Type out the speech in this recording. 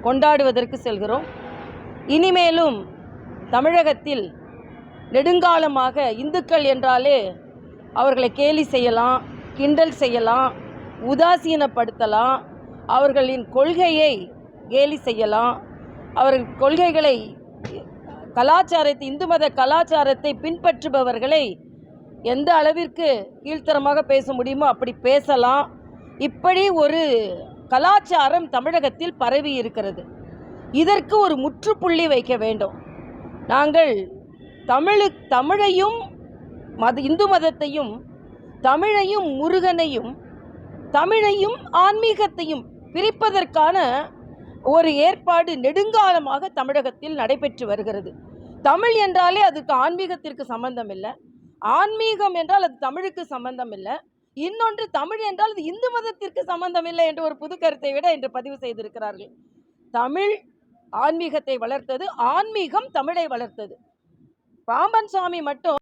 கொண்டாடுவதற்கு செல்கிறோம். இனிமேலும் தமிழகத்தில் நெடுங்காலமாக இந்துக்கள் என்றாலே அவர்களை கேலி செய்யலாம், கிண்டல் செய்யலாம், உதாசீனப்படுத்தலாம், அவர்களின் கொள்கையை கேலி செய்யலாம், அவர்கள் கொள்கைகளை கலாச்சாரத்தை இந்து மத கலாச்சாரத்தை பின்பற்றுபவர்களை எந்த அளவிற்கு கீழ்த்தரமாக பேச முடியுமோ அப்படி பேசலாம். இப்படி ஒரு கலாச்சாரம் தமிழகத்தில் பரவி இருக்கிறது. இதற்கு ஒரு முற்றுப்புள்ளி வைக்க வேண்டும். நாங்கள் தமிழையும் இந்து மதத்தையும், தமிழையும் முருகனையும், தமிழையும் ஆன்மீகத்தையும் பிரிப்பதற்கான ஒரு ஏற்பாடு நெடுங்காலமாக தமிழகத்தில் நடைபெற்று வருகிறது. தமிழ் என்றாலே அதுக்கு ஆன்மீகத்திற்கு சம்பந்தம் இல்லை, ஆன்மீகம் என்றால் அது தமிழுக்கு சம்பந்தம் இல்லை, இன்னொன்று தமிழ் என்றால் அது இந்து மதத்திற்கு சம்பந்தம் இல்லை என்ற ஒரு புது கருத்தை விட இன்று பதிவு செய்திருக்கிறார்கள். தமிழ் ஆன்மீகத்தை வளர்த்தது, ஆன்மீகம் தமிழை வளர்த்தது. பாம்பன் சாமி மட்டும்